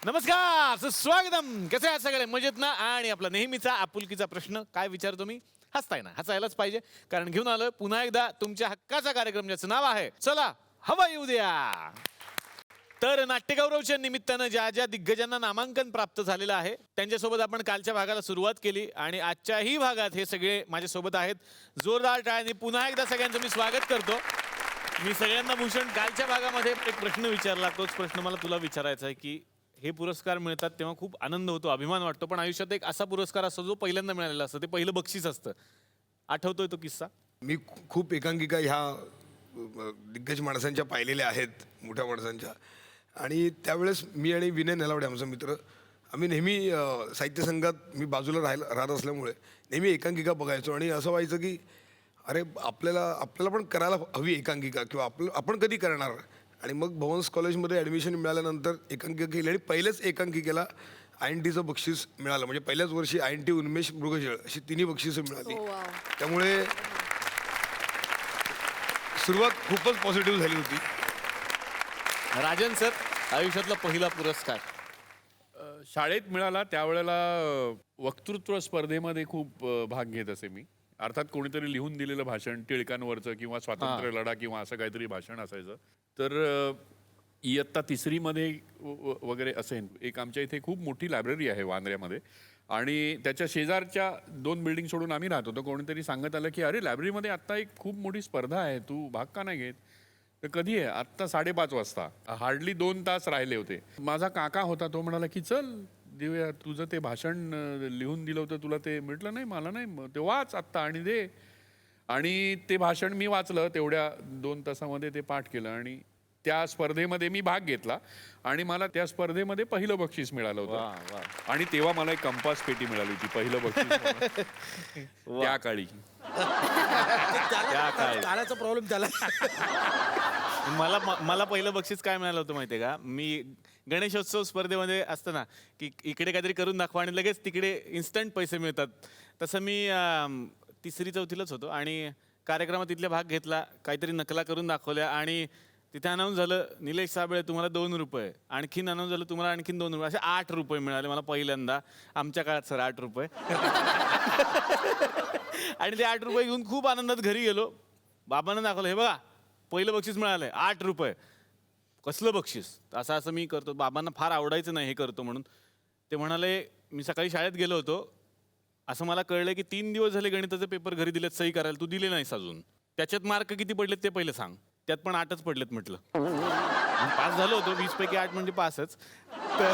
नमस्कार स्वागतम. कसे आहात सगळे? मजेत ना? आणि आपला नेहमीचा आपुलकीचा प्रश्न काय विचारतो मी? हसताय ना? हसायलाच पाहिजे, कारण घेऊन आलोय पुन्हा एकदा तुमच्या हक्काचा कार्यक्रम ज्याचं नाव आहे चला हवा येऊ द्या. तर नाट्यगौरवच्या निमित्तानं ज्या ज्या दिग्गजांना नामांकन प्राप्त झालेलं आहे त्यांच्यासोबत आपण कालच्या भागाला सुरुवात केली आणि आजच्याही भागात हे सगळे माझ्यासोबत आहेत. जोरदार टाळ्यांनी पुन्हा एकदा सगळ्यांचं मी स्वागत करतो. मी सगळ्यांना भूषण कालच्या भागामध्ये एक प्रश्न विचारला, तोच प्रश्न मला तुला विचारायचा आहे की हे पुरस्कार मिळतात तेव्हा खूप आनंद होतो, अभिमान वाटतो, पण आयुष्यात एक असा पुरस्कार असतो जो पहिल्यांदा मिळालेला असतो, ते पहिलं बक्षीस असतं. आठवतोय तो किस्सा? मी खूप एकांकिका ह्या दिग्गज माणसांच्या पाहिलेल्या आहेत, मोठ्या माणसांच्या. आणि त्यावेळेस मी आणि विनय नलावडे आमचा मित्र, आम्ही नेहमी साहित्य संघात मी बाजूला राहत असल्यामुळे नेहमी एकांकिका बघायचो. आणि असं व्हायचं की अरे आपल्याला पण करायला हवी एकांकिका, किंवा आपण कधी करणार. आणि मग भवन्स कॉलेजमध्ये ॲडमिशन मिळाल्यानंतर एकांकिका केली आणि पहिल्याच एकांकिकेला INTचं बक्षीस मिळालं. म्हणजे पहिल्याच वर्षी INT, उन्मेष, मृगजळ अशी तिन्ही बक्षिसं मिळाली. त्यामुळे सुरुवात खूपच पॉझिटिव्ह झाली होती. राजन सर, आयुष्यातला पहिला पुरस्कार? शाळेत मिळाला त्यावेळेला वक्तृत्व स्पर्धेमध्ये खूप भाग घेत असे मी. अर्थात कोणीतरी लिहून दिलेलं भाषण, टिळकांवरचं किंवा स्वातंत्र्य लढा किंवा असं काहीतरी भाषण असायचं. तर इयत्ता तिसरीमध्ये वगैरे असेल, एक आमच्या इथे खूप मोठी लायब्ररी आहे वांद्र्यामध्ये, आणि त्याच्या शेजारच्या 2 बिल्डिंग सोडून आम्ही राहत होतो. कोणीतरी सांगत आलं की अरे लायब्ररीमध्ये आत्ता एक खूप मोठी स्पर्धा आहे, तू भाग का नाही घेत? तर कधी आहे? आत्ता 5:30 वाजता. हार्डली 2 तास राहिले होते. माझा काका होता, तो म्हणाला की चल देऊया, तुझं ते भाषण लिहून दिलं होतं तुला, ते म्हटलं नाही मला नाही, ते वाच आत्ता आणि दे. आणि ते भाषण मी वाचलं, तेवढ्या 2 तासामध्ये ते पाठ केलं आणि त्या स्पर्धेमध्ये मी भाग घेतला आणि मला त्या स्पर्धेमध्ये पहिलं बक्षीस मिळालं होतं. आणि तेव्हा मला एक कंपास पेटी मिळाली होती, पहिलं बक्षीस त्या काळी. काळाचा प्रॉब्लेम त्याला. मला पहिलं बक्षीस काय मिळालं होतं माहितीये का? मी गणेशोत्सव स्पर्धेमध्ये असतं ना की इकडे काहीतरी करून दाखवा आणि लगेच तिकडे इन्स्टंट पैसे मिळतात, तसं मी 3री-4थीलाच होतो आणि कार्यक्रमात तिथला भाग घेतला, काहीतरी नकला करून दाखवल्या आणि तिथे अनाऊन्स झालं निलेश साबळे तुम्हाला 2 रुपये, आणखीन अनाऊन्स झालं तुम्हाला आणखीन 2 रुपये, असे 8 रुपये मिळाले मला पहिल्यांदा आमच्या काळात. सर 8 रुपये. आणि ते 8 रुपये घेऊन खूप आनंदात घरी गेलो. बाबांना दाखवलं, हे बघा पहिलं बक्षीस मिळालंय 8 रुपये. कसलं बक्षीस? असं मी करतो. बाबांना फार आवडायचं नाही हे करतो म्हणून. ते म्हणाले, मी सकाळी शाळेत गेलो होतो, असं मला कळलं की 3 दिवस झाले गणिताचे पेपर घरी दिलेत सही करायला, तू दिले नाहीस अजून. त्याच्यात मार्क किती पडलेत ते पहिलं सांग. त्यात पण 8च पडलेत म्हटलं. पास झालो होतो, 20 पैकी 8 म्हणजे पासच. तर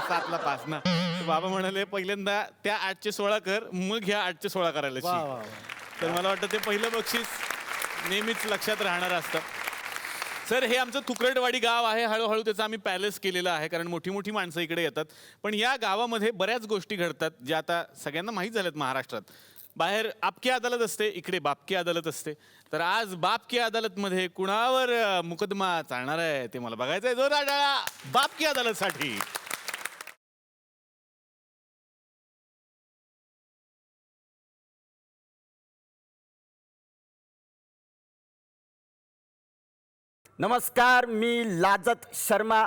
7ला पास ना. तर बाबा म्हणाले पहिल्यांदा त्या 8चे 16 कर, मग ह्या 8चे 16 करायला शिक. तर मला वाटतं ते पहिलं बक्षीस नेहमीच लक्षात राहणार असतं. सर, हे आमचं तुकरटवाडी गाव आहे. हळूहळू त्याचं आम्ही पॅलेस केलेलं आहे, कारण मोठी मोठी माणसं इकडे येतात. पण या गावामध्ये बऱ्याच गोष्टी घडतात ज्या आता सगळ्यांना माहीत झाल्यात महाराष्ट्रात. बाहेर आपकी अदालत असते, इकडे बापकी अदालत असते. तर आज बापकी अदालतमध्ये कुणावर मुकदमा चालणार आहे ते मला बघायचं आहे. जोरदार टाळ्या बापकी अदालतसाठी. नमस्कार, मी लाजत शर्मा.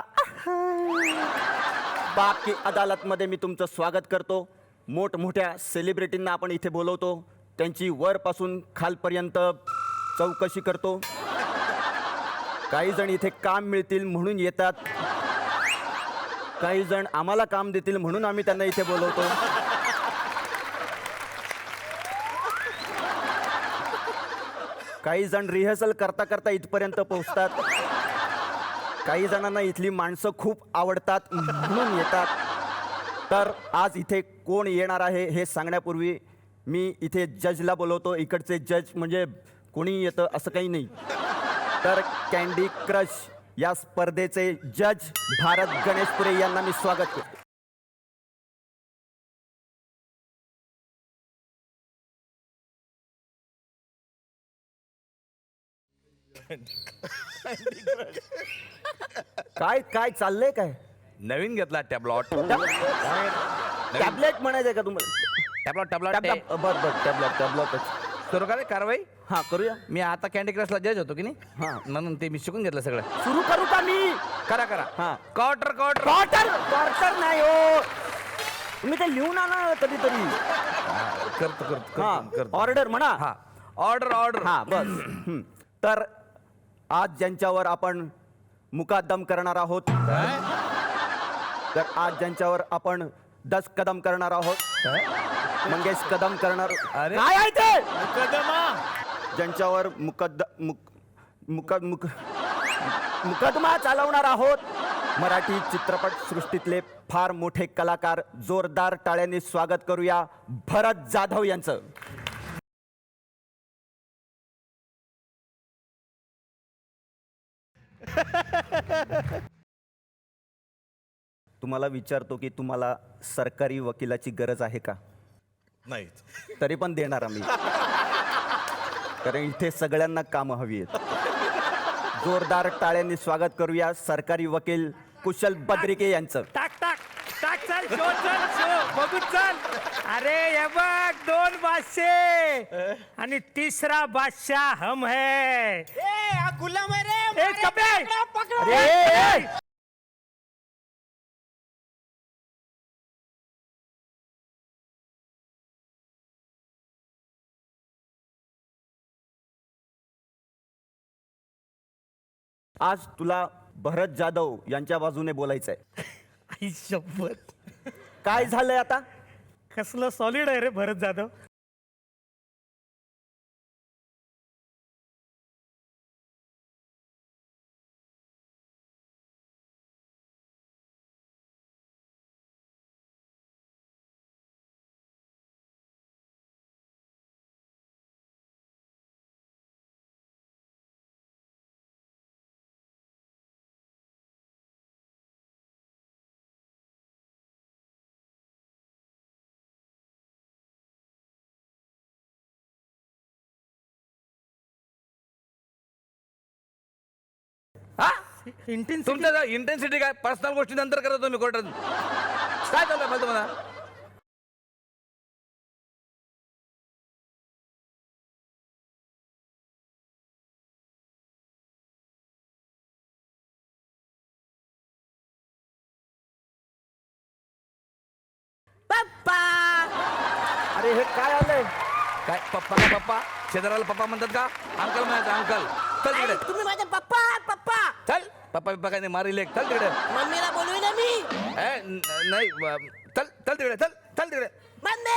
बापकी अदालतमध्ये मी तुमचं स्वागत करतो. मोठमोठ्या सेलिब्रिटींना आपण इथे बोलवतो, त्यांची वरपासून खालपर्यंत चौकशी करतो. काही जण इथे काम मिळतील म्हणून येतात, काही जण आम्हाला काम देतील म्हणून आम्ही त्यांना इथे बोलवतो. काही जण रिहर्सल करता करता इथपर्यंत पोहोचतात. काही जणांना इथली माणसं खूप आवडतात म्हणून येतात. तर आज इथे कोण येणार आहे हे सांगण्यापूर्वी मी इथे जजला बोलवतो. इकडचे जज म्हणजे कोणी येतं असं काही नाही. तर कँडी क्रश या स्पर्धेचे जज भारत गणेशपुरे यांना मी स्वागत करतो. काय काय चाललंय? काय नवीन घेतला टॅब्लॉट. टॅबलेट म्हणायचंय का तुम्हाला? टॅब्लॉट बर बर, टॅबलेट टॅबलेटच. सुरू करा कारवाई. हा करूया. मी आता कॅन्डी क्रशला जज होतो की नाही हा. म्हणून ते मी शिकून घेतलं सगळं. सुरू करू का मी? करा करा. हा. क्वार्टर क्वार्टर क्वार्टर क्वार्टर नाही हो, तुम्ही ते लिहून आणा कधीतरी. करतो करतो हा करतो. ऑर्डर म्हणा. हा ऑर्डर ऑर्डर. हा बस. तर आज ज्यांच्यावर आपण मुकादम करणार आहोत, तर आज ज्यांच्यावर आपण 10 कदम करणार आहोत, मंगेश कदम करणार. अरे. काय आहे ते? मुकदमा. ज्यांच्यावर मुकदमा चालवणार आहोत, मराठी चित्रपट सृष्टीतले फार मोठे कलाकार. जोरदार टाळ्यांनी स्वागत करूया भरत जाधव यांचं. तुम्हाला विचारतो की तुम्हाला सरकारी वकिलाची गरज आहे का? नाही. तरी पण देणार आम्ही, कारण इथे सगळ्यांना कामं हवी आहेत. जोरदार टाळ्यांनी स्वागत करूया सरकारी वकील कुशल बद्रिके यांचं. टाक टाक टाक चल शो चल शो बघू चल. अरे हे बघ 2 बादशे आणि तिसरा बादशाह हम है. गुलाम आहे रे. ए कपे अरे, ए, ए. आज तुला भरत जाधव यांच्या बाजूने बोलायचंय. आई शपथ, काय झालंय आता? कसलं सॉलिड आहे रे भरत जाधव. हा इंटेन्सिटी तुमचं इंटेन्सिटी काय पर्सनल गोष्टी नंतर करत तुम्ही कोर्टात. काय चाललंय मला तुम्हाला? अरे हे काय आलंय? काय पप्पा का पप्पा? शेजाराला पप्पा म्हणतात का? अंकल म्हणायचं अंकल. चल तिकडे. तुम्ही माझे पप्पा पप्पा. चल पप्पा बिप्पा काय नाही मारी लेख. चल तिकडे. मम्मीला बोलवी ना मी. नाही चल चल तिकडे. चल चल तिकडे. मम्मी.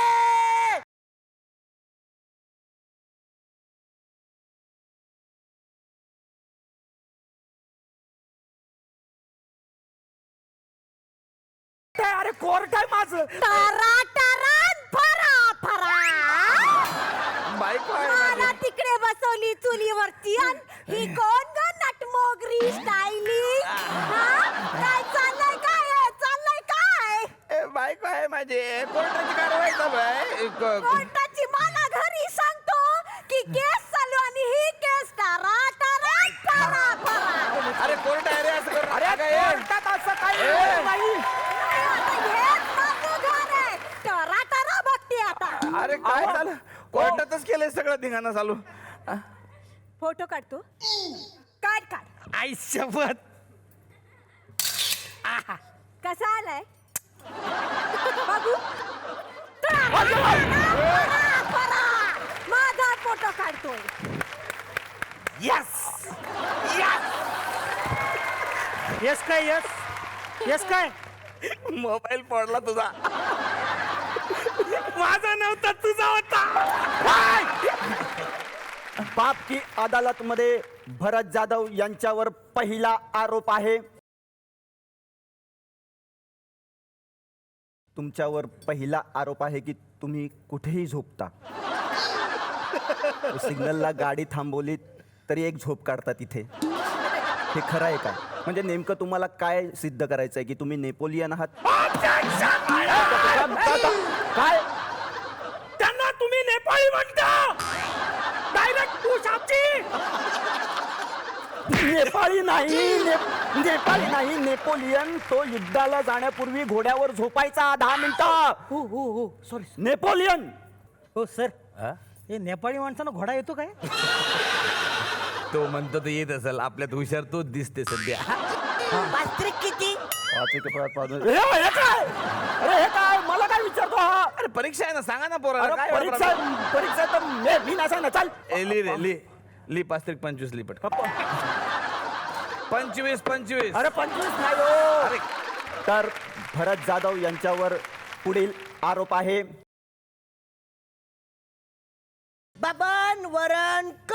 अरे कोर्ट आहे माझं. बायको आहे मला माझी. तिकडे बसवली चुलीवरती आणि ही कोण ग नटमोगरी स्टायलिंग? काय चाललंय काय? ए, बायको आहे माझी. कोर्टाची कारवाई चालू आहे. कोर्टाची मला घरी सांगतो की केस चालू आणि ही केस टारा. अरे कोर्ट आहे रे असं कर. अरे कोर्टात असं काही नाही. टारा बघते आता. अरे काय झालं? कोर्टातच केलंय सगळं धिंगाणा चालू. फोटो काढतो. काढ. आई शपथ. कसा आलाय बघू. माझा फोटो काढतोय. यस यस काय यस काय. मोबाईल पडला तुझा. माझा नव्हता तुझा होता. बाप की अदालत मध्ये भरत जाधव यांच्यावर पहिला आरोप आहे. तुमच्यावर पहिला आरोप आहे की तुम्ही कुठेही झोपता. सिग्नलला गाडी थांबवली तरी एक झोप काढता तिथे. हे खरं आहे का? म्हणजे नेमकं तुम्हाला काय सिद्ध करायचं आहे की तुम्ही नेपोलियन आहात? काय? त्यांना तुम्ही नेपाळी म्हणता. डायरेक्ट तू शापची. नेपाळी नाही नेपोलियन. तो युद्धाला जाण्यापूर्वी घोड्यावर झोपायचा 10 मिनिटं. हो सॉरी. नेपोलियन. हो सर, हे नेपाळी माणसानं घोडा येतो काय? तो म्हणतो तर येत असेल, आपल्यात हुशार तोच दिसते सध्या. पास्त्रिक किती? पाच एक पाच पाच. हे काय? अरे हे काय? मला काय विचारतो हा? अरे परीक्षा आहे ना, सांगा ना पोराला. अरे काय परीक्षा परीक्षा तर मी नाही सांगणार. चाल ली रे ली 5-25 ली पट. 25. अरे 25 नाही हो. अरे तर भरत जाधव यांच्यावर पुढील आरोप आहे. बबन वरण क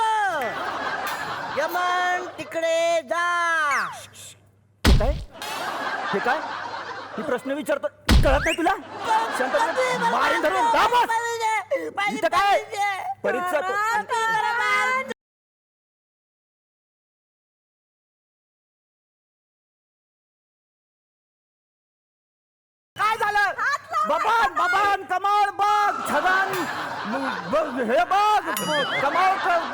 यमन तिकडे जा. हे काय? हे काय? ही प्रश्न विचारतो, कळत नाही तुला? शांत बस. मारीन धरून का बस? इथं काय? परीक्षा काय झालं? बबान कमाल बघ, छगन हे बघ, कमाल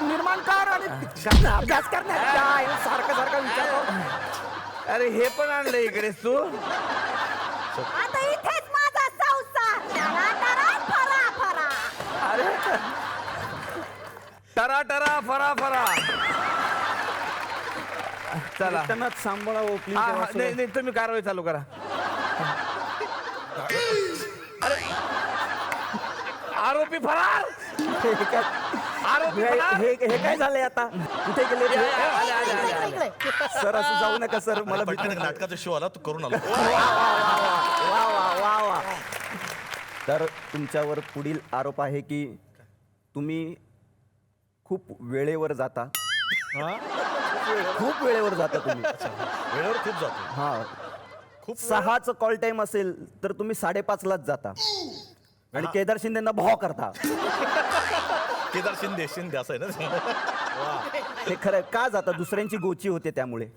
निर्माणकार आणि अभ्यास करण्यात काय सारखं सारखं विचारतो. अरे हे पण आणलं इकडेच तू. आता इथेच माझा संसार. टरा टरा फरा फरा. अरे टरा फरा. चला त्यांना सांभाळा हो प्लीज. नाही तुम्ही कारवाई चालू करा. अरे आरोपी फरार. आरोपी फरार. हे काय झालंय आता? कुठे गेले ते? आले. सर असं जाऊ नका सर, मला भीती वाटते. नाटकाचा शो आला तू करून आला. वा. तर तुमच्यावर पुढील आरोप आहे की तुम्ही खूप वेळेवर जाता. खूप वेळेवर जाता तुम्ही. वेळेवर खूप जातो. हा खूप 6चं कॉल टाइम असेल तर तुम्ही 5:30लाच जाता आणि केदार शिंदेना भाव करता. केदार शिंदे असं आहे ना. हे खरं का जाता? दुसऱ्यांची गोची होते त्यामुळे.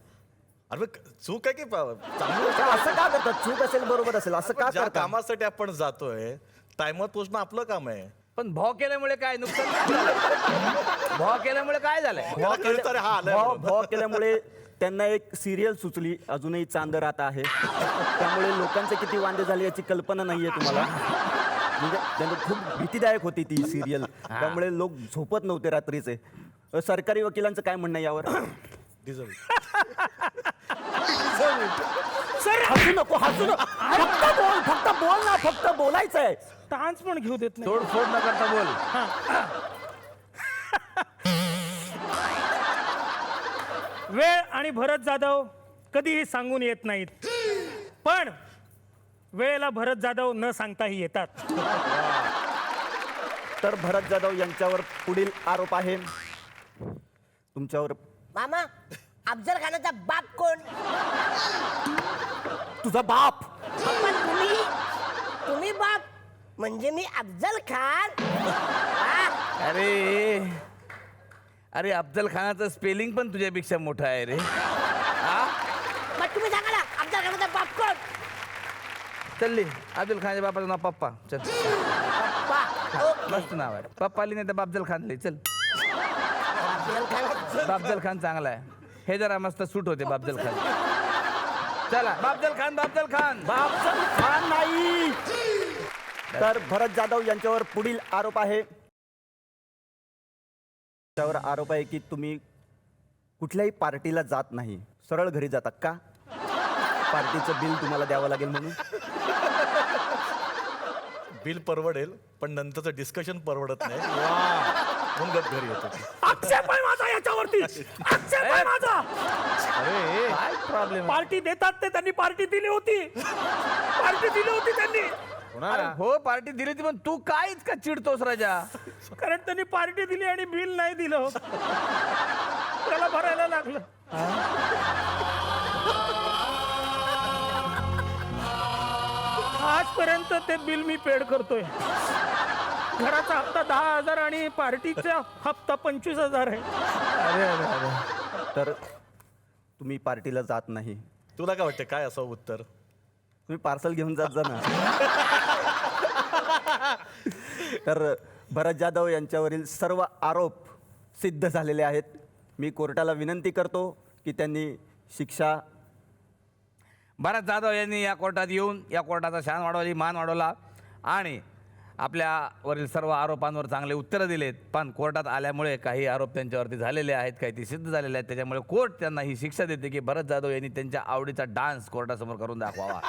अरे चूक आहे की चांगली का असं का करतात? चूक असेल बरोबर असेल असं का ज्या करता? कामासाठी आपण जातोय टाइमवर पोहोचणं आपलं काम आहे. पण भाव केल्यामुळे काय नुकसान झालं? भाव केल्यामुळे काय झालंय? त्याला कळतं रे, हा आलाय म्हणून. भाव केल्यामुळे त्यांना एक सिरियल सुचली, अजूनही चांद राहत आहे. त्यामुळे लोकांचे किती वांदे झाले याची कल्पना नाहीये तुम्हाला. म्हणजे त्यांना खूप भीतीदायक होती ती सिरियल, त्यामुळे लोक झोपत नव्हते रात्रीचे. सरकारी वकिलांचं काय म्हणणं आहे यावर? सर हसू नको. फक्त बोल ना, फक्त बोलायचं आहे. टान्स पण घेऊ देत नाही. तोडफोड न करता बोल. वेळ आणि भरत जाधव कधीही सांगून येत नाहीत, पण वेळेला भरत जाधव न सांगताही येतात. तर भरत जाधव यांच्यावर पुढील आरोप आहे. तुमच्यावर मामा अफजल खानाचा बाप कोण? तुझा बाप. पण तुम्ही बाप म्हणजे मी अफजल खान. अरे अफजल खानाचं स्पेलिंग पण तुझ्यापेक्षा मोठं आहे रे. मग तुम्ही सांगा ना अफजल खानाचा बाप कोण? चल्ली अफजल खानच्या बापाचं नाव पप्पा. चल पप्पा. ओके. मस्त नाव आहे. पप्पा लिहिणे तर बापजल खान लिहि. चल अफजल खान. बापजल खान चांगला आहे. हे जरा मस्त सूट होते बापजल खान. चला बापजल खान. बापजल खान नाही. तर भरत जाधव यांच्यावर पुढील आरोप आहे. त्यावर आरोप आहे की तुम्ही कुठल्याही पार्टीला जात नाही, सरळ घरी जाता. का? पार्टीचं बिल तुम्हाला द्यावं लागेल म्हणून. बिल परवडेल पण नंतरचं डिस्कशन परवडत नाही. म्हणून गप घरी येतो. आक्षेप आहे माझा याच्यावरती. आक्षेप आहे माझा. काय प्रॉब्लेम? पार्टी देतात ते त्यांनी पार्टी दिली होती. त्यांनी. हो पार्टी दिली होती, पण तू काय इतका चिडतोस राजा? कारण त्यांनी पार्टी दिली आणि बिल नाही दिलं, त्याला भरायला लागलं. आजपर्यंत ते बिल मी पेड करतोय. घराचा हप्ता 10,000 आणि पार्टीचा हप्ता 25,000 आहे. तर तुम्ही पार्टीला जात नाही. तुला काय वाटतं काय असं उत्तर? तुम्ही पार्सल घेऊन जात जा ना. तर भरत जाधव यांच्यावरील सर्व आरोप सिद्ध झालेले आहेत. मी कोर्टाला विनंती करतो की त्यांनी शिक्षा. भरत जाधव यांनी या कोर्टात येऊन या कोर्टाचा शान वाढवली, मान वाढवला आणि आपल्यावरील सर्व आरोपांवर चांगले उत्तरं दिलेत, पण कोर्टात आल्यामुळे काही आरोप त्यांच्यावरती झालेले आहेत, काही ते सिद्ध झालेले आहेत. त्याच्यामुळे कोर्ट त्यांना ही शिक्षा देते की भरत जाधव यांनी त्यांच्या आवडीचा डान्स कोर्टासमोर करून दाखवावा.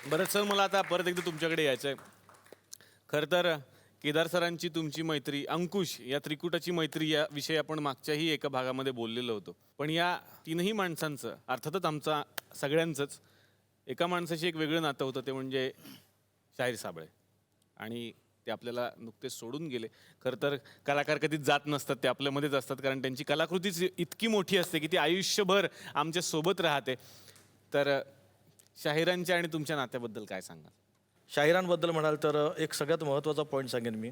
बरं सर, मला आता परत एकदा तुमच्याकडे यायचं आहे. खरं तर केदार सरांची तुमची मैत्री, अंकुश या त्रिकुटाची मैत्री या विषयी आपण मागच्याही एका भागामध्ये बोललेलो होतो. पण या तीनही माणसांचं, अर्थातच आमचा सगळ्यांचंच, एका माणसाशी एक वेगळं नातं होतं, ते म्हणजे शाहीर साबळे. आणि ते आपल्याला नुकतेच सोडून गेले. खरं तर कलाकार कधीच जात नसतात, ते आपल्यामध्येच असतात, कारण त्यांची कलाकृतीच इतकी मोठी असते की ती आयुष्यभर आमच्या सोबत राहते. तर शाहिरांच्या आणि तुमच्या नात्याबद्दल काय सांगाल? शाहिरांबद्दल म्हणाल तर एक सगळ्यात महत्त्वाचा पॉईंट सांगेन मी.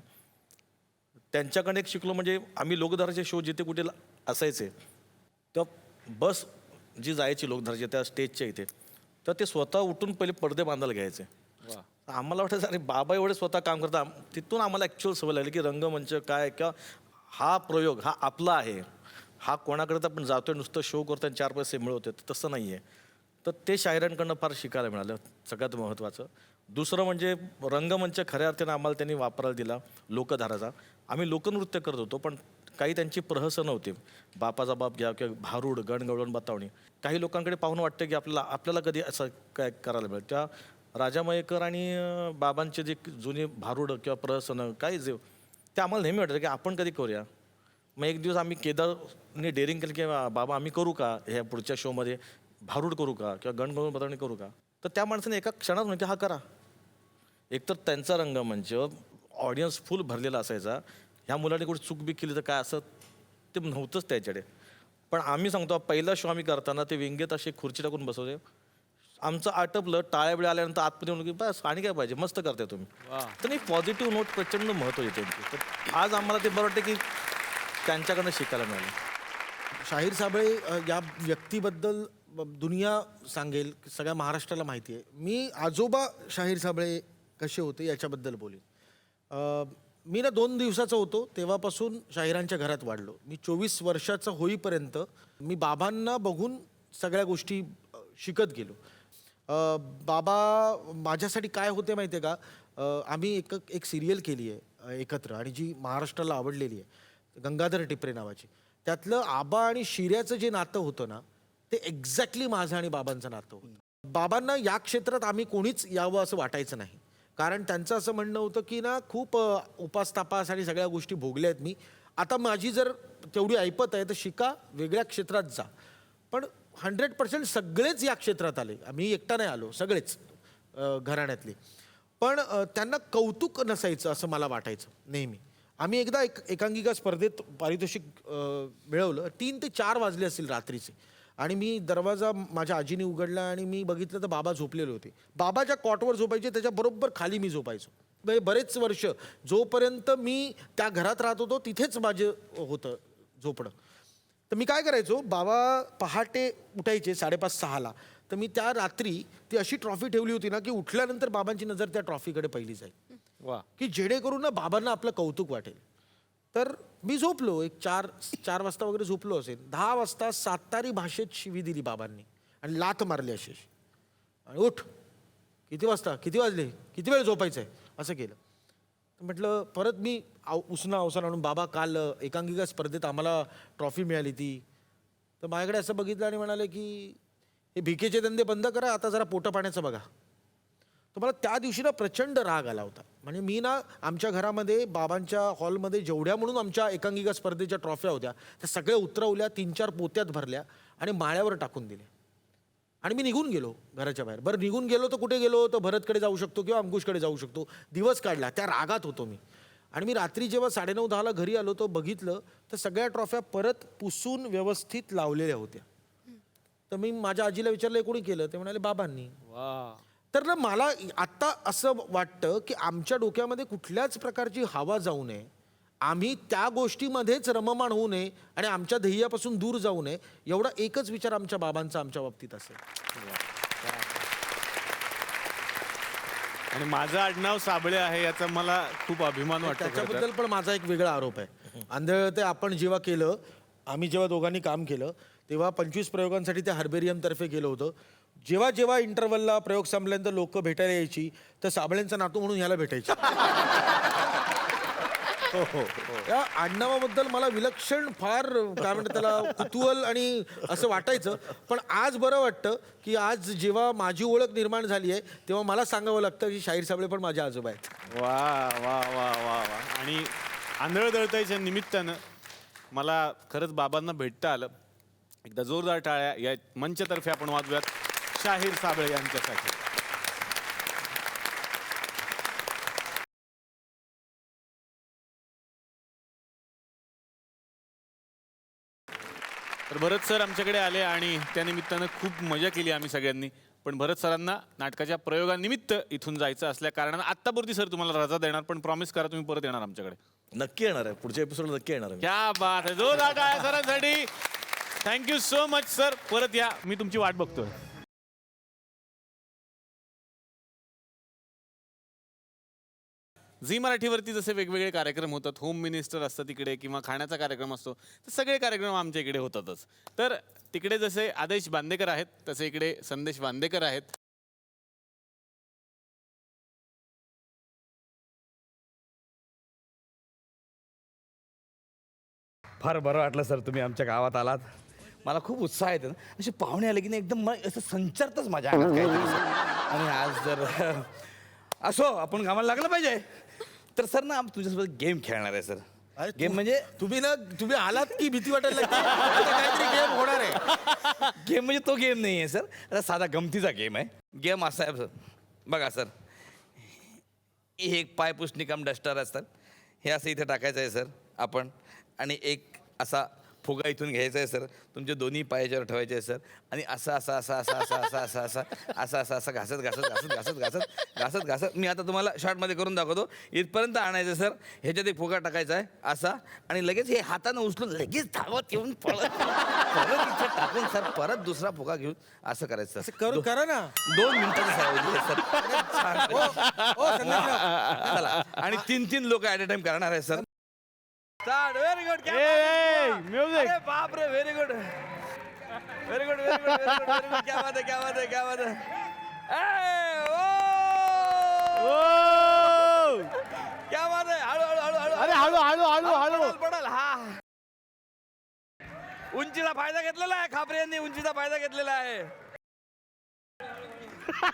त्यांच्याकडे एक शिकलो म्हणजे आम्ही लोकधाराचे शो जिथे कुठे असायचे तर बस जी जायची लोकधाराची त्या स्टेजच्या इथे, तर ते स्वतः उठून पहिले पडदे बांधायला घ्यायचे. आम्हाला वाटायचं अरे बाबा एवढे स्वतः काम करता. तिथून आम्हाला ॲक्च्युअल सवय लागली की रंगमंच काय, किंवा हा प्रयोग हा आपला आहे, हा कोणाकडे तर आपण जातोय नुसतं शो करतो आणि 4 पैसे मिळवतोय, तसं नाही आहे. तर ते शाहिरांकडनं फार शिकायला मिळालं, सगळ्यात महत्त्वाचं. दुसरं म्हणजे रंगमंच खऱ्या अर्थानं आम्हाला त्यांनी वापरायला दिला लोकधाराचा. आम्ही लोकनृत्य करत होतो, पण काही त्यांची प्रहसनं होती. बापाचा बाप घ्या किंवा भारूड, गणगवळण बतावणी. काही लोकांकडे पाहून वाटतं की आपल्याला कधी असं काय करायला मिळेल. त्या राजा मयेकर आणि बाबांचे जे जुने भारूड किंवा प्रहसनं काय जे, ते आम्हाला नेहमी वाटतं की आपण कधी करूया. मग एक दिवस आम्ही केदारने डेअरिंग केलं की बाबा आम्ही करू का ह्या पुढच्या शोमध्ये भारूड करू का किंवा गणगवळण बतावणी करू का. तर त्या माणसाने एका क्षणात म्हणजे हा करा. एकतर त्यांचा रंगमंच ऑडियन्स फुल भरलेला असायचा. ह्या मुलाने कुठे चूक बी केली तर काय असं ते नव्हतंच त्याच्याकडे. पण आम्ही सांगतो पहिला शो आम्ही करताना ते विंगेत असे खुर्ची टाकून बसवले. आमचं आटपलं, टाळ्या बिळ्या आल्यानंतर आतमध्ये येऊन की बस आणि काय पाहिजे, मस्त करताय तुम्ही. तर नाही, पॉझिटिव्ह नोट प्रचंड महत्त्व आहे त्यांची. तर आज आम्हाला ते बरं वाटतं की त्यांच्याकडनं शिकायला मिळालं. शाहीर साबळे या व्यक्तीबद्दल दुनिया सांगेल, सगळ्या महाराष्ट्राला माहिती आहे. मी आजोबा शाहीर साबळे कसे होते याच्याबद्दल बोलेन. मी ना 2 दिवसाचा होतो तेव्हापासून शाहिरांच्या घरात वाढलो. मी 24 वर्षाचा होईपर्यंत मी बाबांना बघून सगळ्या गोष्टी शिकत गेलो. बाबा माझ्यासाठी काय होते माहिती आहे का, आम्ही एक सिरियल केली आहे एकत्र आणि जी महाराष्ट्राला आवडलेली आहे, गंगाधर टिपरे नावाची. त्यातलं आबा आणि शिऱ्याचं जे नातं होतं ना, ते एक्झॅक्टली माझं आणि बाबांचं नातं होतं. बाबांना या क्षेत्रात आम्ही कोणीच यावं असं वाटायचं नाही, कारण त्यांचं असं म्हणणं होतं की ना खूप उपास तापास आणि सगळ्या गोष्टी भोगल्या आहेत मी, आता माझी जर तेवढी ऐपत आहे तर शिका, वेगळ्या क्षेत्रात जा. पण 100% सगळेच या क्षेत्रात आले, आम्ही एकटा नाही आलो, सगळेच घराण्यातले. पण त्यांना कौतुक नसायचं असं मला वाटायचं नेहमी. आम्ही एकदा एकांकिका स्पर्धेत पारितोषिक मिळवलं. 3 ते 4 वाजले असतील रात्रीचे, आणि मी दरवाजा माझ्या आजीने उघडला आणि मी बघितलं तर बाबा झोपलेले होते. बाबा ज्या कॉटवर झोपायचे त्याच्याबरोबर खाली मी झोपायचो. म्हणजे बरेच वर्ष जोपर्यंत मी त्या घरात राहत होतो तिथेच माझं होतं झोपणं. तर मी काय करायचो, बाबा पहाटे उठायचे 5:30-6ला, तर मी त्या रात्री ती अशी ट्रॉफी ठेवली होती ना की उठल्यानंतर बाबांची नजर त्या ट्रॉफीकडे पहिली जाईल, वा, की जेणेकरून ना बाबांना आपलं कौतुक वाटेल. तर मी झोपलो, एक 4 वाजता वगैरे झोपलो असेल. 10 वाजता सातारी भाषेत शिवी दिली बाबांनी आणि लाथ मारली अशी, आणि उठ, किती वाजता, किती वाजले, किती वेळ झोपायचं आहे, असं केलं. म्हटलं परत मी उसना अवसान आणून, बाबा काल एकांकिका स्पर्धेत आम्हाला ट्रॉफी मिळाली ती. तर माझ्याकडे असं बघितलं आणि म्हणाले की हे भिकेचे धंदे बंद करा, आता जरा पोटा पाण्याचं बघा. तर मला त्या दिवशी ना प्रचंड राग आला होता. म्हणजे मी ना आमच्या घरामध्ये बाबांच्या हॉलमध्ये जेवढ्या म्हणून आमच्या एकांकिका स्पर्धेच्या ट्रॉफ्या होत्या त्या सगळ्या उतरवल्या, 3-4 पोत्यात भरल्या आणि माळ्यावर टाकून दिल्या. आणि मी निघून गेलो घराच्या बाहेर. बरं निघून गेलो तर कुठे गेलो, तर भरतकडे जाऊ शकतो किंवा अंकुशकडे जाऊ शकतो. दिवस काढला, त्या रागात होतो मी. आणि मी रात्री जेव्हा 9:30-10ला घरी आलो तर बघितलं तर सगळ्या ट्रॉफ्या परत पुसून व्यवस्थित लावलेल्या होत्या. तर मी माझ्या आजीला विचारलं, कोणी केलं? ते म्हणाले बाबांनी. तर ना मला आत्ता असं वाटतं की आमच्या डोक्यामध्ये कुठल्याच प्रकारची हवा जाऊ नये, आम्ही त्या गोष्टीमध्येच रममाण होऊ नये आणि आमच्या ध्येयापासून दूर जाऊ नये, एवढा एकच विचार आमच्या बाबांचा आमच्या बाबतीत असेल. आणि माझं आडनाव साबळे आहे याचा मला खूप अभिमान वाटतो. त्याच्याबद्दल पण माझा एक वेगळा आरोप आहे. आंधळ ते आपण जेव्हा केलं, आम्ही जेव्हा दोघांनी काम केलं तेव्हा 25 प्रयोगांसाठी त्या हर्बेरियमतर्फे गेलो होतो. जेव्हा जेव्हा इंटरव्हलला प्रयोग संपल्यानंतर लोक भेटायला यायची तर साबळेंचा नातू म्हणून ह्याला भेटायची. या आडनावाबद्दल मला विलक्षण फार काय म्हणतात त्याला कुतूहल आणि असं वाटायचं. पण आज बरं वाटतं की आज जेव्हा माझी ओळख निर्माण झाली आहे तेव्हा मला सांगावं लागतं की शाहीर साबळे पण माझे आजोबा आहेत. वा वा वा वा वा. आणि आंधळ दळताईच्या निमित्तानं मला खरंच बाबांना भेटता आलं. एकदा जोरदार टाळ्या या मंचतर्फे आपण वाजूयात शाहीर साबळे यांच्यासाठी. तर भरत सर आमच्याकडे आले आणि त्यानिमित्तानं खूप मजा केली आम्ही सगळ्यांनी. पण भरत सरांना नाटकाच्या प्रयोगानिमित्त इथून जायचं असल्या कारणानं आत्तापुरती सर तुम्हाला रजा देणार, पण प्रॉमिस करा तुम्ही परत येणार आमच्याकडे. नक्की येणार आहे, पुढच्या एपिसोडला नक्की येणार आहे. क्या बात आहे. जोरदार टाळ्या सरांसाठी. Thank you so much sir. परत या, मी तुमची वाट बघतोय. झी मराठीवरती जसे वेगवेगळे कार्यक्रम होतात, होम मिनिस्टर असतं तिकडे किंवा खाण्याचा कार्यक्रम असतो, तर सगळे कार्यक्रम आमच्या इकडे होतातच. तर तिकडे जसे आदेश बांदेकर आहेत तसे इकडे संदेश बांदेकर आहेत. फार बरं वाटलं सर तुम्ही आमच्या गावात आलात. मला खूप उत्साह येतो ना, असे पाहुणे आले की नाही एकदम असं संचारतच माझ्या अंगात काहीतरी सर. आणि आज जर असो आपण कामाला लागलं पाहिजे तर सर ना तुझ्यासोबत गेम खेळणार आहे सर. गेम म्हणजे तुम्ही आलात की भीती वाटायला लागते? आता काहीतरी गेम होणार आहे. गेम म्हणजे तो गेम नाही आहे सर, आता साधा गमतीचा गेम आहे. गेम असा आहे सर, बघा सर, एक पायपुसणी कम डस्टर असतात, हे असं इथे टाकायचं आहे सर आपण, आणि एक असा फुगा इथून घ्यायचा आहे सर, तुमचे दोन्ही पायाच्यावर ठेवायचे आहे सर, आणि असं असं असं असं असं असं असं असं असं असं असं घासत घासत घासत घासत घासत घासत घासत मी आता तुम्हाला शॉर्टमध्ये करून दाखवतो. इथपर्यंत आणायचं सर, ह्याच्यात एक फुगा टाकायचा आहे असा, आणि लगेच हे हातानं उचलून लगेच धावत येऊन परत इथे टाकून सर परत दुसरा फुगा घेऊन असं करायचं. असं करा ना. 2 मिनिटाचं सावधी आहे सर. चला, आणि 3 लोक ॲट अ टाइम करणार आहे सर. Very good. म्युझिक. बाप रे, very good very good very good very good very good. क्या बात है क्या बात है क्या बात है. क्या बात है. हळू हळू हळू हळू. अरे हळू हळू हळू हळू. पडल. हा, उंचीचा फायदा घेतलेला आहे खापरे यांनी, उंचीचा फायदा घेतलेला आहे.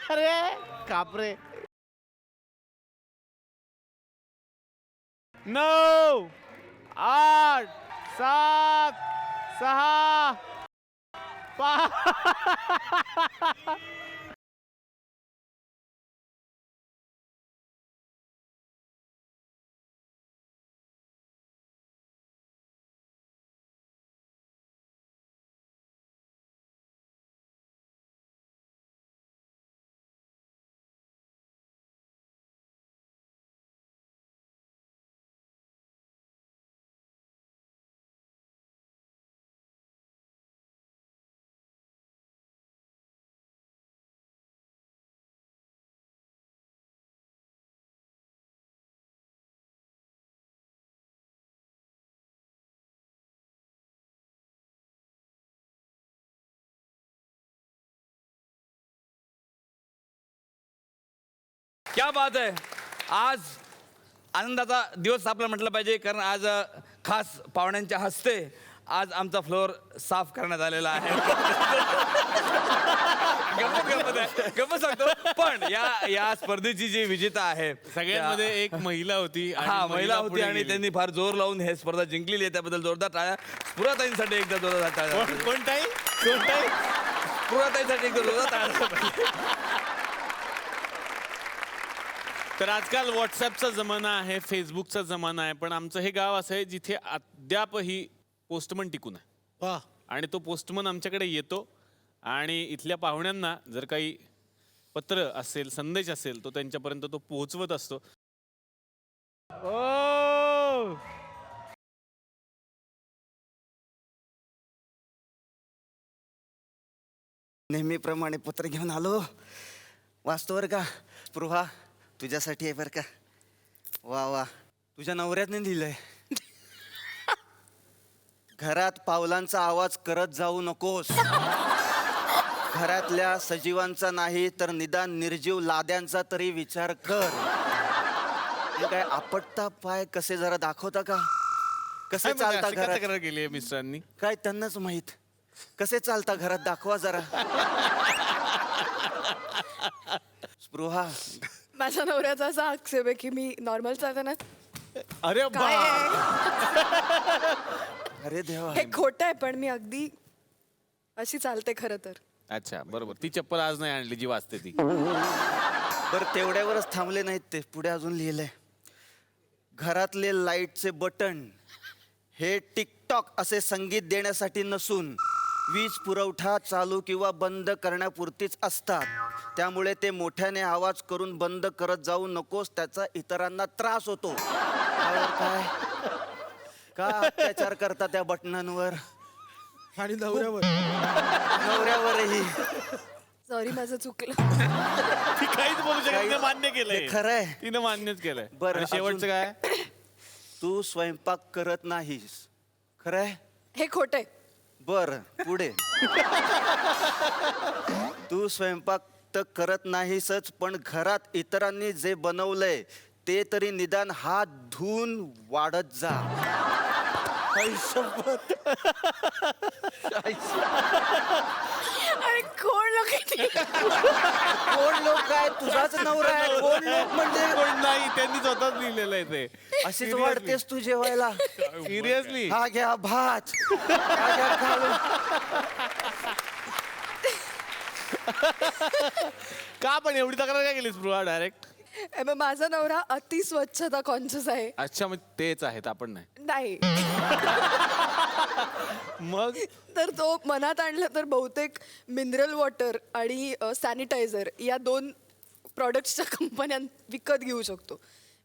अरे कापरे. 9 8 7 6 5. क्या बात आहे. आज आनंदाचा दिवस आपला म्हटलं पाहिजे, कारण आज खास पाहुण्यांच्या हस्ते आज आमचा फ्लोअर साफ करण्यात आलेला आहे. गप्प सांगतो. पण या स्पर्धेची जी विजेता आहे सगळ्यांमध्ये एक महिला होती. हा, महिला होती आणि त्यांनी फार जोर लावून हे स्पर्धा जिंकलेली आहे. त्याबद्दल जोरदार टाळ्या. स्फुराताईंसाठी एकदा जोरदार टाळ्या. कोणताही स्पृहाताईसाठी एक जोरदार टाळ्या पाहिजे. तर आजकाल व्हॉट्सअपचा जमाना आहे, फेसबुकचा जमाना आहे, पण आमचं हे गाव असं आहे जिथे अद्यापही पोस्टमन टिकून आहे. वा आणि तो पोस्टमन आमच्याकडे येतो आणि इथल्या पाहुण्यांना जर काही पत्र असेल, संदेश असेल, तो त्यांच्यापर्यंत तो पोहोचवत असतो. नेहमीप्रमाणे पत्र घेऊन आलो. वाचतो बरं का स्पृहा, तुझ्यासाठी आहे बरं का. वा वा, तुझ्या नवऱ्याने लिहिलंय. घरात पावलांचा आवाज करत जाऊ नकोस. घरातल्या सजीवांचा नाही तर निदान निर्जीव लाद्यांचा तरी विचार कर. हे काय आपटता पाय कसे जरा दाखवता का? कसे चालता अशी का घरात? तक्रार केली आहे मिस्टरांनी? काय त्यांनाच माहित. कसे चालता घरात दाखवा जरा. स्पृहा, माझ्या नवऱ्याचा असा आक्षेप आहे की मी नॉर्मल चालते ना. अरे काय आहे? अरे देवा. हे खोटं आहे, पण मी अगदी अशी चालते खरं तर. अच्छा, बरोबर. ती चप्पल आज नाही आणली जी वाचते ती. बरं, तेवढ्यावरच थांबले नाहीत ते. पुढे अजून लिहिलंय, घरातले लाईटचे बटन हे टिकटॉक असे संगीत देण्यासाठी नसून वीज पुरवठा चालू किंवा बंद करण्यापुरतीच असतात. त्यामुळे ते मोठ्याने आवाज करून बंद करत जाऊ नकोस, त्याचा इतरांना त्रास होतो. काय का अत्याचार करता त्या बटनांवर? आणि नवऱ्यावर नवऱ्यावरही. सॉरी, माझं चुकलं. ती काहीच बोलू शकत नाही, मान्य केलंय. हे खरंय. तिनं मान्यच केलंय. बरं, आणि शेवटचं काय? तू स्वयंपाक करत नाहीस, खरंय? हे खोटं आहे. बर, पुढे. तू स्वयंपाक तर करत नाहीसच, पण घरात इतरांनी जे बनवलंय ते तरी निदान हात धुवून वाढत जा. आणि कोण लोक कोण लोक काय? तुझाच नवरा आहे. कोण लोक म्हणजे? कोण नाही, त्यांनी स्वतःच लिहिलेलं आहे ते. अशीच वाढतेस तू जेवायला. सिरियसली. हा घ्या भात, हा घ्या खाऊ. का पण एवढी तक्रार काय केलीस स्पृहा डायरेक्ट? माझा नवरा अति स्वच्छता कॉन्शियस आहे. अच्छा, मग तेच आहेत, आपण नाही. नाही. मग तर तो मनात आणलं तर बहुतेक मिनरल वॉटर आणि सॅनिटायझर या 2 प्रॉडक्ट्सच्या कंपन्या विकत घेऊ शकतो.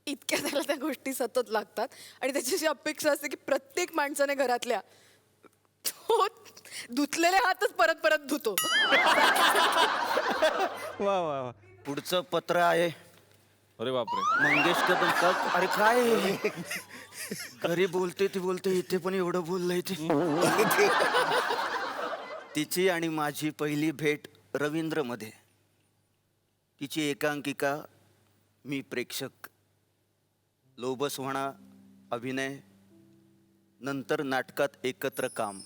इतक्या त्याला त्या गोष्टी सतत लागतात आणि त्याची अशी अपेक्षा असते की प्रत्येक माणसाने घरातल्या तो धुतलेले हातच परत परत धुतो. वा वा वा. पुढचं पत्र आहे अरे बापरे. मंगेश कदम. अरे काय हे? घरी बोलते ती बोलते, इथे पण एवढं बोललंय ते. तिची आणि माझी पहिली भेट रवींद्रमध्ये. तिची एकांकिका, मी प्रेक्षक. लोभसवाणा अभिनय, नंतर नाटकात एकत्र काम.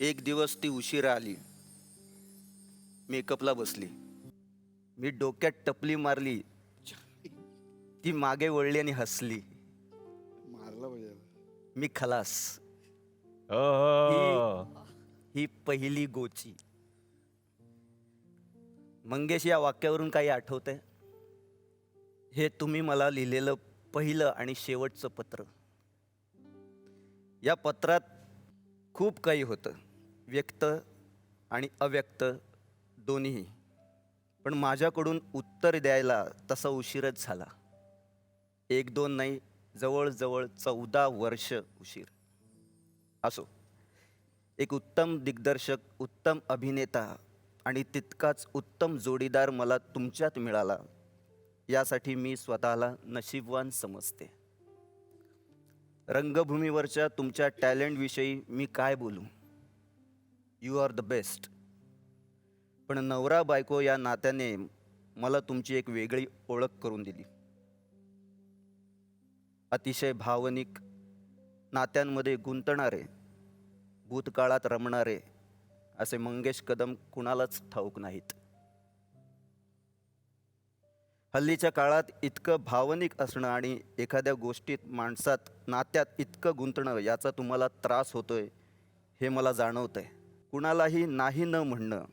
एक दिवस ती उशिरा आली. मेकअपला बसली. मी डोक्यात टपली मारली. ती मागे वळली आणि हसली. मी खलास. ही पहिली गोची. मंगेश, या वाक्यावरून काही आठवतंय? हे तुम्ही मला लिहिलेलं पहिलं आणि शेवटचं पत्र. या पत्रात खूप काही होतं, व्यक्त आणि अव्यक्त दोन्हीही. पण माझ्याकडून उत्तर द्यायला तसा उशीरच झाला. 1-2 नाही, जवळजवळ 14 वर्ष उशीर. असो, एक उत्तम दिग्दर्शक, उत्तम अभिनेता आणि तितकाच उत्तम जोडीदार मला तुमच्यात मिळाला, यासाठी मी स्वतःला नशीबवान समजते. रंगभूमीवरच्या तुमच्या टॅलेंटविषयी मी काय बोलू? You are the best. पण नवरा बायको या नात्याने मला तुमची एक वेगळी ओळख करून दिली. अतिशय भावनिक, नात्यांमध्ये गुंतणारे, भूतकाळात रमणारे असे मंगेश कदम कुणालाच ठाऊक नाहीत. हल्लीच्या काळात इतकं भावनिक असणं आणि एखाद्या गोष्टीत, माणसात, नात्यात इतकं गुंतणं, याचा तुम्हाला त्रास होतोय हे मला जाणवतंय. कुणालाही नाही न म्हणणं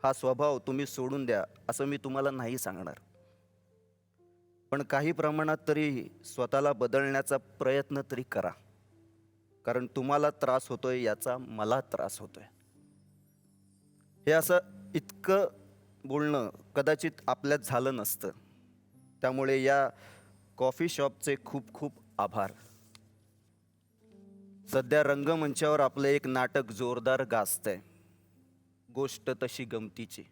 हा स्वभाव तुम्ही सोडून द्या असं मी तुम्हाला नाही सांगणार. पण काही प्रमाणात तरी स्वतःला बदलण्याचा प्रयत्न तरी करा. कारण तुम्हाला त्रास होतोय याचा मला त्रास होतोय. हे असं इतकं बोलणं कदाचित आपल्यात झालं नसतं. त्यामुळे या कॉफी शॉपचे खूप खूप आभार. सध्या रंगमंचावर आपलं एक नाटक जोरदार गाजतंय, गोष्ट तशी गमतीची.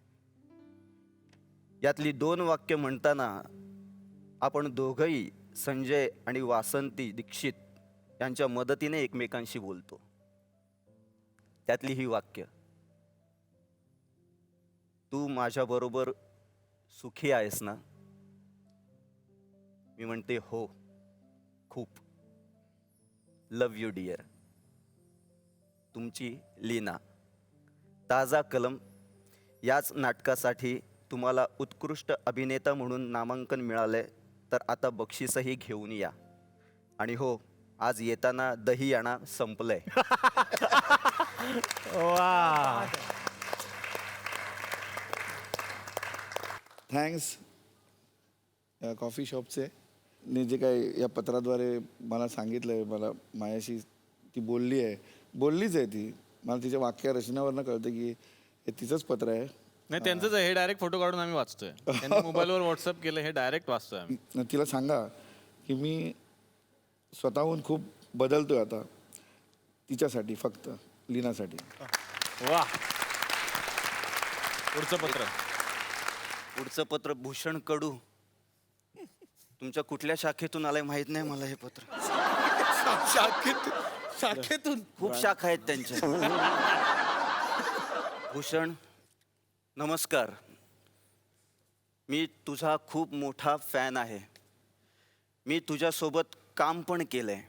यातली 2 वाक्य म्हणताना आपण दोघंही संजय आणि वासंती दीक्षित यांच्या मदतीने एकमेकांशी बोलतो. त्यातली ही वाक्य, तू माझ्याबरोबर सुखी आहेस ना? मी म्हणते हो, खूप. लव यू डिअर. तुमची लीना. ताजा कलम. याच नाटकासाठी तुम्हाला उत्कृष्ट अभिनेता म्हणून नामांकन मिळालंय, तर आता बक्षीसही घेऊन या. आणि हो, आज येताना दही आणा, संपलंय. वा. थँक्स या कॉफी शॉपचे ने जे काही या पत्राद्वारे मला सांगितलं आहे, मला माझ्याशी ती बोललीच आहे ती. मला तिच्या वाक्य रचनावरनं कळतं की हे तिचंच पत्र आहे. नाही, त्यांचंच आहे. हे डायरेक्ट फोटो काढून आम्ही वाचतोय. त्यांनी मोबाईलवर व्हॉट्सअप केलं, हे डायरेक्ट वाचतोय आम्ही. तिला सांगा की मी स्वतःहून खूप बदलतोय आता, तिच्यासाठी, फक्त लीनासाठी. वा. पुढचं पत्र. पुढचं पत्र भूषण कडू. तुमच्या कुठल्या शाखेतून आलंय माहित नाही मला हे पत्र. शाखेतून खूप शाखा आहेत त्यांच्या. भूषण, नमस्कार. मी तुझा खूप मोठा फॅन आहे. मी तुझ्यासोबत काम पण केलंय,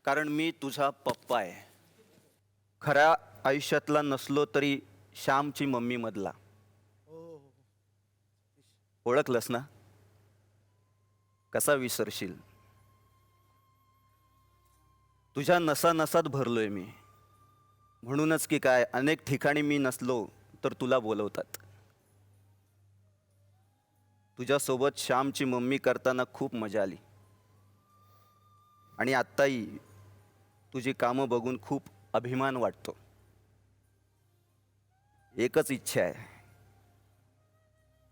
कारण मी तुझा पप्पा आहे. खऱ्या आयुष्यातला नसलो तरी श्यामची मम्मी मधला. ओळखलंस ना? कसा विसरशील? तुझ्या नसा नसात भरलोय मी. म्हणूनच की काय, अनेक ठिकाणी मी नसलो तर तुला बोलवतात. तुझ्यासोबत श्यामची मम्मी करताना खूप मजा आली. आणि आत्ताही तुझी कामं बघून खूप अभिमान वाटतो. एकच इच्छा आहे,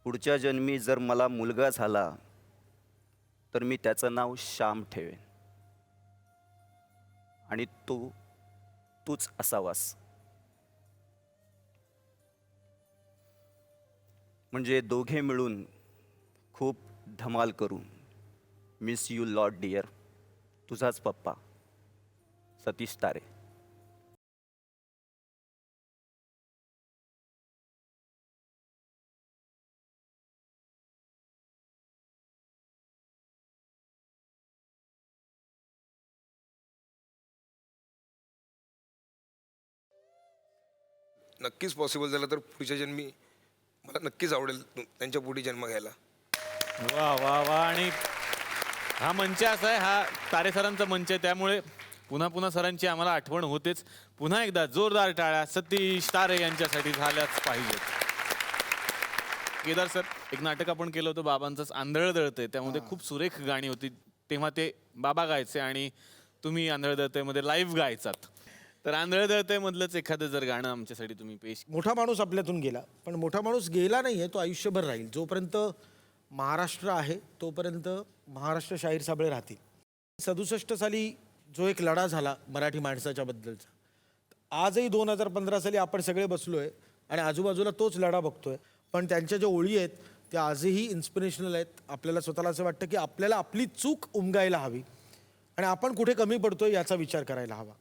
पुढच्या जन्मी जर मला मुलगा झाला तर मी त्याचं नाव श्याम ठेवेन. आणि तूच असावास. म्हणजे दोघे मिळून खूप धमाल करू. Miss you lot dear. तुझाच पप्पा, सतीश तारे. नक्कीच पॉसिबल झालं तर पुढच्या जन्मी मला नक्कीच आवडेल त्यांच्या पुढे जन्म घ्यायला. वा वा वा. आणि हा मंच असा आहे, हा तारे सरांचा मंच आहे, त्यामुळे पुन्हा पुन्हा सरांची आम्हाला आठवण होतेच. पुन्हा एकदा जोरदार टाळ्या सतीश तारे यांच्यासाठी झाल्याच पाहिजेत. केदार सर, एक नाटक आपण केलं होतं बाबांचंच, आंधळ दळतंय. त्यामध्ये खूप सुरेख गाणी होती. तेव्हा ते बाबा गायचे आणि तुम्ही आंधळ दळतंय मध्ये लाईव्ह गायचात. तर आंधळ दळतंय मधलंच एखादं जर गाणं आमच्यासाठी तुम्ही पेश. मोठा माणूस आपल्यातून गेला, पण मोठा माणूस गेला नाही आहे, तो आयुष्यभर राहील. जोपर्यंत महाराष्ट्र आहे तोपर्यंत महाराष्ट्र शाहीर साबळे राहतील. 67 साली जो एक लढा झाला मराठी माणसाच्या बद्दलचा, आजही 2015 साली आपण सगळे बसलोय आणि आजूबाजूला तोच लढा बघतोय. पण त्यांच्या ज्या ओळी आहेत त्या आजही इन्स्पिरेशनल आहेत. आपल्याला स्वतःला असं वाटतं की आपल्याला आपली चूक उमगायला हवी आणि आपण कुठे कमी पडतोय याचा विचार करायला हवा.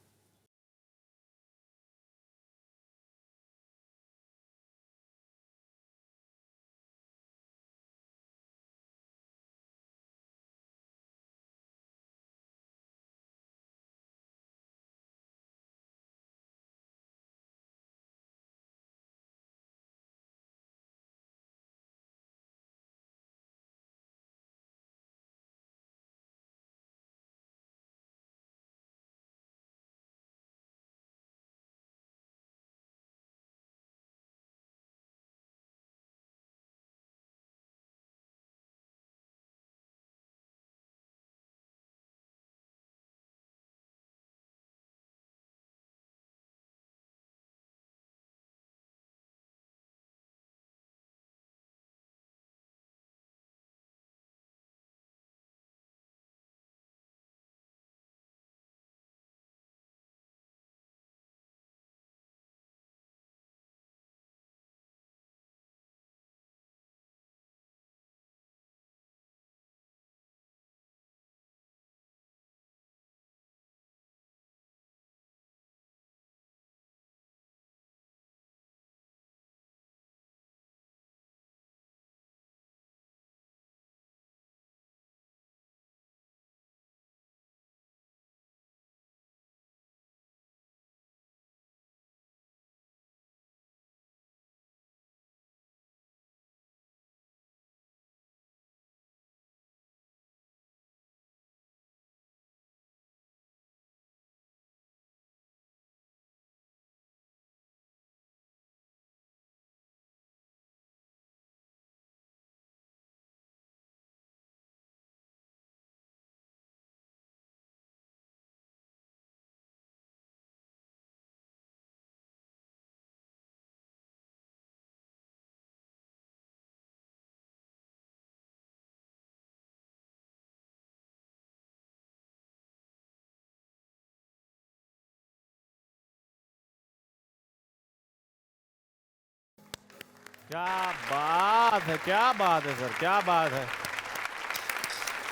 क्या बात है, क्या बात है सर, क्या बात है.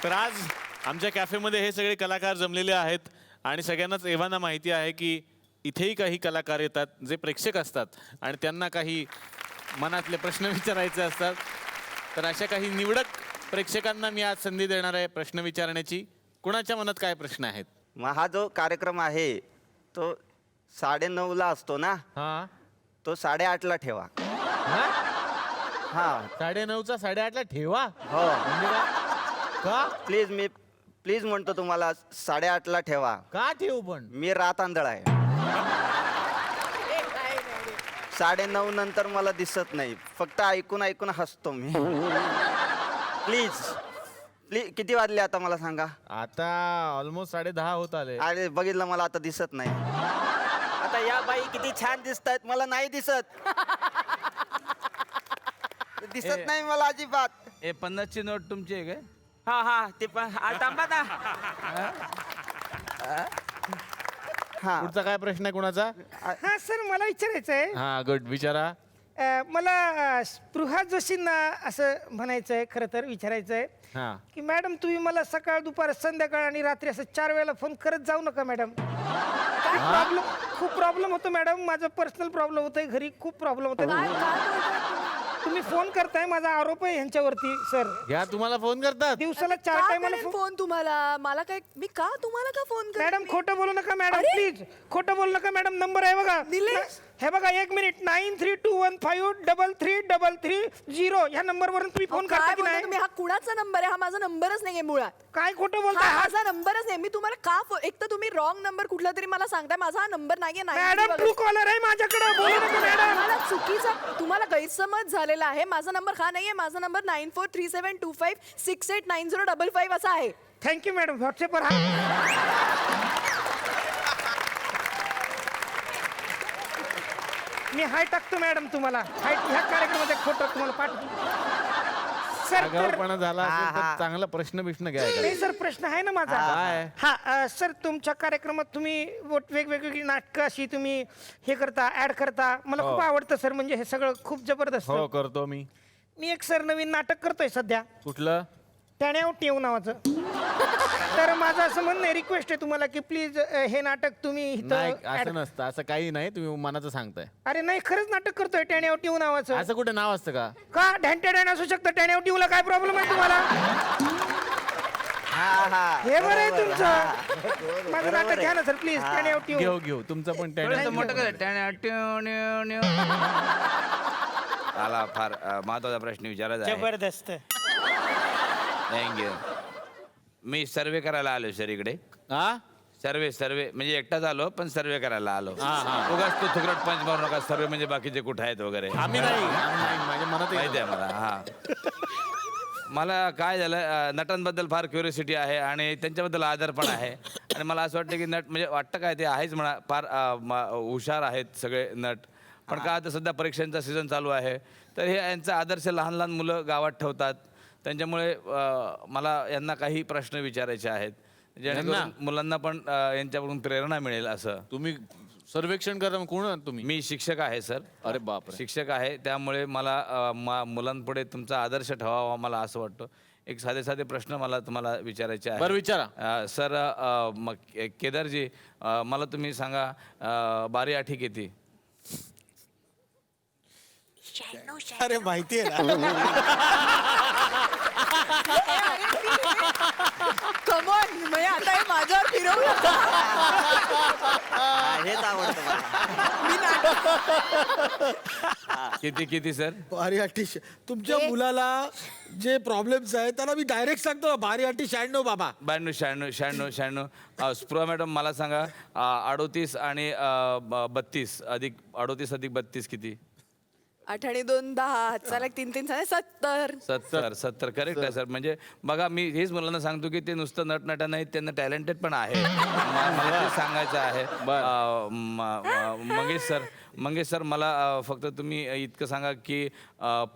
तर आज आमच्या कॅफेमध्ये हे सगळे कलाकार जमलेले आहेत आणि सगळ्यांनाच एव्हाना माहिती आहे की इथेही काही कलाकार येतात जे प्रेक्षक असतात आणि त्यांना काही मनातले प्रश्न विचारायचे असतात. तर अशा काही निवडक प्रेक्षकांना मी आज संधी देणार आहे प्रश्न विचारण्याची. कुणाच्या मनात काय प्रश्न आहेत? मग हा जो कार्यक्रम आहे तो 9:30ला असतो ना, हा, तो 8:30ला ठेवा. हा 9:30चा 8:30ला ठेवा. हो म्हणजे काय? का प्लीज म्हणतो तुम्हाला 8:30ला ठेवा. का ठेवू पण? मी रात आंधळ आहे. 9:30 नंतर मला दिसत नाही, फक्त ऐकून हसतो मी. प्लीज किती वाजले आता मला सांगा? आता ऑलमोस्ट 10:30 होत आले. अरे बघितलं, मला आता दिसत नाही. आता या बाई किती छान दिसत आहेत, मला नाही दिसत. दिसत नाही मला अजिबात. 50ची नोट तुमची आहे काय? हा ते पण थांबा ना. हा पुढचा काय प्रश्न आहे कुणाचा? हा सर, मला विचारायचं आहे. हा गुड, विचारा. मला स्पृहा जोशींना असं म्हणायचं आहे, खरं तर विचारायचं आहे हा, की मॅडम तुम्ही मला सकाळ दुपार संध्याकाळ आणि रात्री असं 4 वेळेला फोन करत जाऊ नका मॅडम. खूप प्रॉब्लेम होतो मॅडम, माझा पर्सनल प्रॉब्लेम होतोय घरी, खूप प्रॉब्लेम होतो. तुम्ही फोन करताय, माझा आरोप आहे यांच्यावरती सर. घ्या, तुम्हाला फोन करतात. दिवसाला 4 का टाइम करेन फोन तुम्हाला? मला काय, मी का तुम्हाला का फोन करेन? मॅडम खोटं बोलू नका मॅडम, अरे! प्लीज खोटं बोलू नका मॅडम. नंबर आहे बघा, निलेश! हे बघा 1 मिनिट, 9321533330 ह्या नंबरवरून तुम्ही फोन काय करता की बोलता नाही? तुम्ही? हा कुणाचा नंबर आहे? हा माझा नंबरच नाहीये मुळात. काय खोटं हा बोलताय? माझा नंबरच नाही. मी तुम्हाला का एक तर तुम्ही रॉंग नंबर कुठला तरी मला सांगताय. माझा हा नंबर नाहीये. मॅडम ट्रू कॉलर आहे माझ्याकडे, बोलू नका मॅडम. तुम्हाला चुकीचा, तुम्हाला गैरसमज झालेला आहे. माझा नंबर हा नाहीये. माझा नंबर 943725689055 असा आहे. Thank you madam. व्हॉट्सअपवर मी हाय टाकतो मॅडम तुम्हाला. हाय ह्या कार्यक्रमात फोटो तुम्हाला पाठवतो सर. आगाऊपणा झाला असेल तर चांगला प्रश्न घ्या. नाही सर, प्रश्न आहे ना माझा. काय? हा सर, तुमच्या कार्यक्रमात तुम्ही वेगवेगळी नाटकं अशी तुम्ही हे करता, ऍड करता. मला खूप आवडतं सर, म्हणजे हे सगळं खूप जबरदस्त. हो, करतो मी. मी एक सर नवीन नाटक करतोय सध्या, कुठलं? टॅण्याव टेव नावाचं. तर माझं असं म्हणणं आहे, रिक्वेस्ट आहे तुम्हाला की प्लीज हे नाटक तुम्ही इथं नाही, add- असं नसतं. असं काही नाही, तुम्ही मनाचं सांगताय. अरे नाही, खरंच नाटक करतोय टॅण्याव टेव नावाचं. असं कुठे नाव असतं का? का ढॅन्टे डॅन असू शकतं, टॅण्याव टेवला काय प्रॉब्लेम आहे तुम्हाला? हे बरं आहे तुमचं. माझं नाटक घ्या ना सर प्लीज, टॅण्याव टेव. घेऊ तुमचं पण थोडंसं मोठं कर. मला फार महत्वाचा प्रश्न विचारायचा आहे. जबरदस्त. थँक्यू. मी सर्वे करायला आलो सर इकडे. हा, सर्वे म्हणजे एकटाच आलो, पण सर्वे करायला आलो. उगाच तो थुकरट पंच मारू नका. सर्वे म्हणजे बाकीचे कुठे आहेत वगैरे. आम्ही नाही, माझ्या मनात माहिती आहे मला. हा, मला काय झालं, नटांबद्दल फार क्युरियोसिटी आहे आणि त्यांच्याबद्दल आदर पण आहे. आणि मला असं वाटतं की नट म्हणजे वाटतं काय ते आहेच म्हणा, फार हुशार आहेत सगळे नट. पण का आता सध्या परीक्षांचा सीझन चालू आहे, तर हे यांचा आदर्श लहान मुलं गावात ठेवतात. त्यांच्यामुळे मला यांना काही प्रश्न विचारायचे आहेत, जेणेकरून मुलांना पण यांच्याकडून प्रेरणा मिळेल असं. तुम्ही सर्वेक्षण करता, कोण आहात तुम्ही? मी शिक्षक आहे सर. अरे बापरे. शिक्षक आहे, त्यामुळे मला मुलांपुढे तुमचा आदर्श ठेवावा मला असं वाटतं. एक साधे प्रश्न मला तुम्हाला विचारायचे आहे. बरं, विचारा. सर, मग केदारजी, मला तुम्ही सांगा, बारी आठी किती? अरे माहिती आहे ना. कमॉन, म्हणजे आता हे माझ्यावर फिरवू नका. हेच आवडतं मला. मी किती सर? बारी आठी तुमच्या मुलाला जे प्रॉब्लेम्स आहेत त्याला मी डायरेक्ट सांगतो ना, बारी आठी 96 बाबा. 92. स्पृहा मॅडम, मला सांगा, 38 आणि 32 अधिक 38 अधिक 32 किती? 8 आणि 2 10. चला 3 झाले 70. 70 करेक्ट आहे सर. म्हणजे बघा, मी हेच मुलांना सांगतो की ते नुसतं नटनटा नाहीत, त्यांना टॅलेंटेड पण आहे. मला ते सांगायचं आहे. मंगेश सर, मला फक्त तुम्ही इतकं सांगा की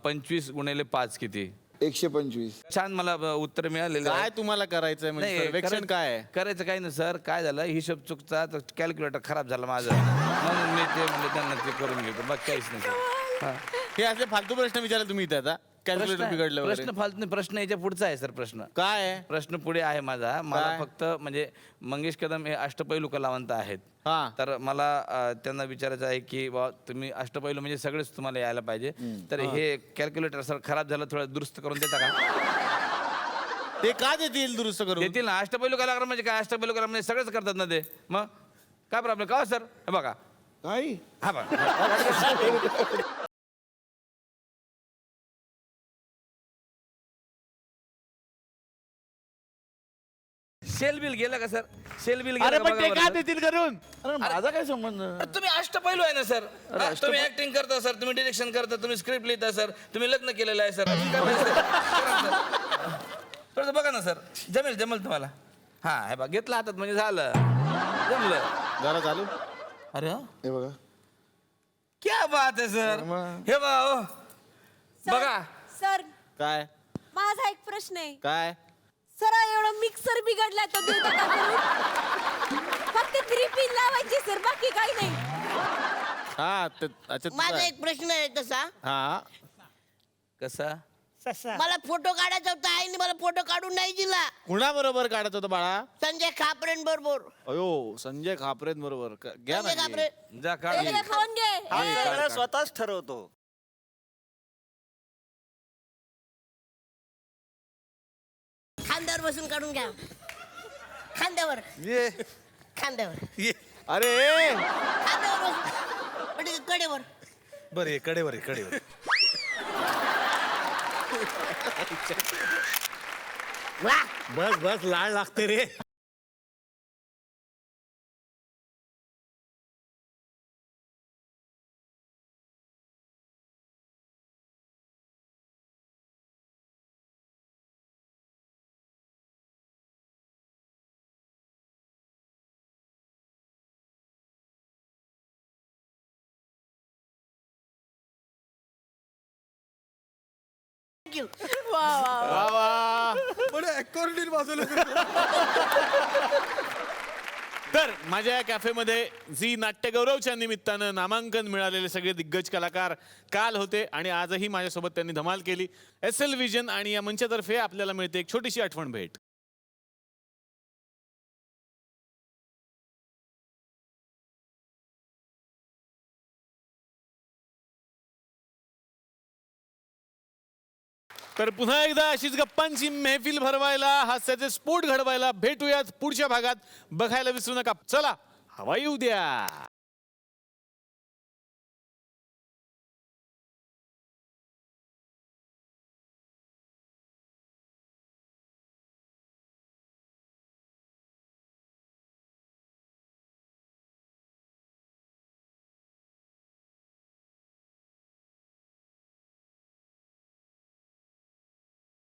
25 गुणिले 5 किती? 125. छान, मला उत्तर मिळालेलं आहे. काय तुम्हाला करायचंय म्हणजे सर्वेक्षण काय आहे? करायचं काही नाही सर. काय झालं, हिशोब चुकचा, कॅल्क्युलेटर खराब झालं माझं, म्हणून मी ते म्हणजे त्यांना ते करून घेतो. बाकी काहीच नाही सर. हे असले फालतू प्रश्न विचारले तुम्ही इथे आता कॅल्क्युलेटर बिघडलं वगैरे. प्रश्न फालतू नाही, प्रश्न याच्या पुढचा आहे सर. प्रश्न काय आहे? प्रश्न पुढे आहे माझा. मला काय? फक्त म्हणजे मंगेश कदम हे अष्टपैलू कलावंत आहेत. हा. तर मला त्यांना विचारायचं आहे की बा तुम्ही अष्टपैलू म्हणजे सगळेच तुम्हाला यायला पाहिजे, तर हे कॅल्क्युलेटर सर खराब झालं, थोडं दुरुस्त करून देता का? ते का देतील दुरुस्त करून? देतील ना. अष्टपैलू कलाकार म्हणजे काय? अष्टपैलू कला म्हणजे सगळेच करतात ना ते. मग काय प्रॉब्लेम का सर? हे बघा, काही हा बघा. सेल बिल गेलं का सर? सेल बिल अरे गेलं पण ते का का बघा बरं. देतील करून? अरे माझा काय संबंध? तुम्ही अष्टपैलू आहे ना सर. तुम्ही ऍक्टिंग करता सर, तुम्ही डिरेक्शन करता, तुम्ही स्क्रिप्ट लिहिता सर, तुम्ही लग्न केलेलं आहे सर. अजून काय पाहिजे सर? करा ना सर. थोडंसं बघा ना सर, जमेल तुम्हाला. हा हे बघा, घेतलं हातात म्हणजे झालं, जमलं. जरा चालू. अरे हे बघा क्या बात आहे सर. हे बघा हो. बघा सर काय माझा एक प्रश्न आहे. काय सर एवढं मिक्सर बिघडला तर देता का करून? फक्त 3 पिन लावायची सर, बाकी काही नाही. हा अच्छा माझा एक प्रश्न आहे तसा. हा कसा? ससा. मला फोटो काढायचा होता, आईने मला फोटो काढून नाही दिला. कुणाबरोबर काढत होतं बाळा? संजय खापरेन बरोबर. अयो संजय खापरेन बरोबर घ्या ना संजय जी. खापरे जा काढ. फोन घे. सगळं स्वतःच ठरवतो. खांद्यावर बसून काढून घ्या. खांद्यावर ये खांद्यावर अरे खांद्यावर बसून म्हणजे कडेवर. बरं कडेवर वा बस लाळ लागते रे. थँक्यू. वा वा. तर माझ्या या कॅफेमध्ये झी नाट्यगौरवच्या निमित्तानं नामांकन मिळालेले सगळे दिग्गज कलाकार काल होते आणि आजही माझ्यासोबत त्यांनी धमाल केली. SL विजन आणि या मंचातर्फे आपल्याला मिळते एक छोटीशी आठवण भेट. तर पुन्हा एकदा अशीच गप्पांची मेहफिल भरवायला, हास्याचे स्फोट घडवायला भेटूयात पुढच्या भागात. बघायला विसरू नका. चला हवा येऊ द्या.